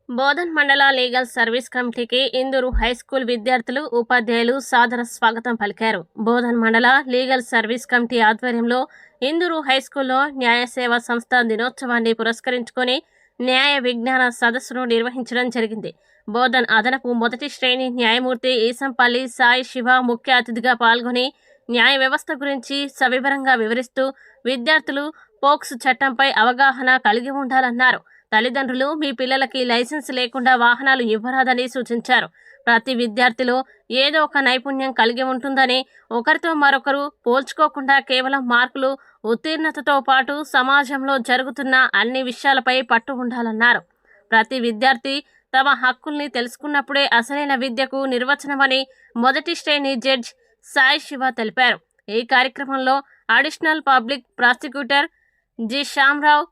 బోధన్ మండల legal service కమిటీకి Indur high school విద్యార్థులు ఉపాధ్యాయులు సాదర స్వాగతం పలికారు. బోధన్ మండల లీగల్ సర్వీస్ కమిటీ ఆధ్వర్యంలో ఇందూరు హైస్కూల్లో న్యాయ సేవా సంస్థ దినోత్సవాన్ని పురస్కరించుకొని న్యాయ విజ్ఞాన సదస్సును నిర్వహించడం జరిగింది. బోధన్ అదనపు మొదటి శ్రేణి న్యాయమూర్తి ఈసంపల్లి సాయి శివ ముఖ్య అతిథిగా పాల్గొని న్యాయ వ్యవస్థ గురించి సవివరంగా వివరిస్తూ విద్యార్థులు పోక్స్ చట్టంపై అవగాహన కలిగి ఉండాలన్నారు. తల్లిదండ్రులు మీ పిల్లలకి లైసెన్స్ లేకుండా వాహనాలు ఇవ్వరాదని సూచించారు. ప్రతి విద్యార్థిలో ఏదో ఒక నైపుణ్యం కలిగి ఉంటుందని, ఒకరితో మరొకరు పోల్చుకోకుండా కేవలం మార్కులు, ఉత్తీర్ణతతో పాటు సమాజంలో జరుగుతున్న అన్ని విషయాలపై పట్టు ఉండాలన్నారు. ప్రతి విద్యార్థి తమ హక్కుల్ని తెలుసుకున్నప్పుడే అసలైన విద్యకు నిర్వచనమని మొదటి శ్రేణి జడ్జ్ సాయి శివ తెలిపారు. ఈ కార్యక్రమంలో additional public prosecutor G Shyamarao,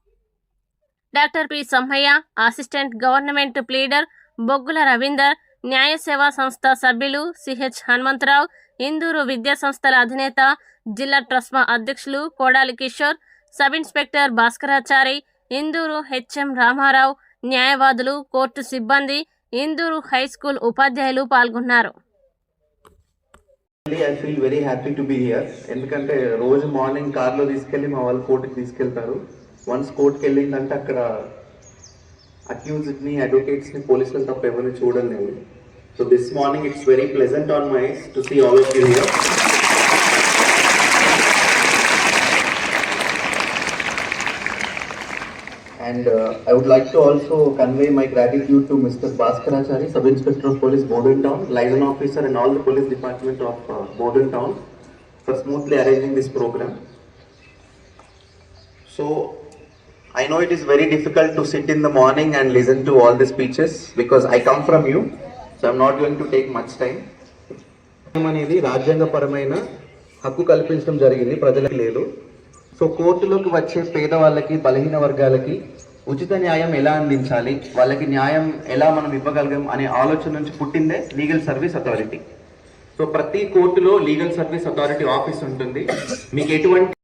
doctor P Sammaiah, assistant government pleader Boggula Ravinder, న్యాయ సేవా సంస్థ సభ్యులు సిహెచ్ హనుమంతరావు, ఇందూరు విద్యా సంస్థల అధినేత, జిల్లా ట్రస్మా అధ్యక్షులు Kodali Kishore, sub inspector Bhaskarachari, Indur HM Ramarao, న్యాయవాదులు, కోర్టు సిబ్బంది, ఇందూరు హైస్కూల్ ఉపాధ్యాయులు పాల్గొన్నారు. I feel very happy to be here. ఎందుకంటే రోజు మార్నింగ్ కార్లో తీసుకెళ్ళి మా వాళ్ళు కోర్టుకి తీసుకెళ్తారు. వన్స్ కోర్టుకి వెళ్ళిందంటే అక్కడ అక్యూజ్డ్ని, అడ్వకేట్స్ని, పోలీసులను తప్ప ఎవరిని చూడలేము. So this morning it's very pleasant on my eyes to see all of you here. And I would like to also convey my gratitude to Mr. Bhaskarachari, Sub Inspector of Police, Bowdoin Town, Liaison Officer and all the Police Department of Bowdoin Town for smoothly arranging this program. So, I know it is very difficult to sit in the morning and listen to all the speeches because I come from you, so I'm not going to take much time. అనేది రాజ్యాంగపరమైన హక్కు కల్పించడం జరిగింది, ప్రజలకు లేదు. So కోర్టులోకి వచ్చే పేదవాళ్ళకి, బలహీన వర్గాలకి ఉచిత న్యాయం ఎలా అందించాలి, వాళ్ళకి న్యాయం ఎలా మనం ఇవ్వగలిగాం అనే ఆలోచన నుంచి పుట్టిందే లీగల్ సర్వీస్ అథారిటీ. సో ప్రతి కోర్టులో లీగల్ సర్వీస్ అథారిటీ ఆఫీస్ ఉంటుంది. మీకు ఎటువంటి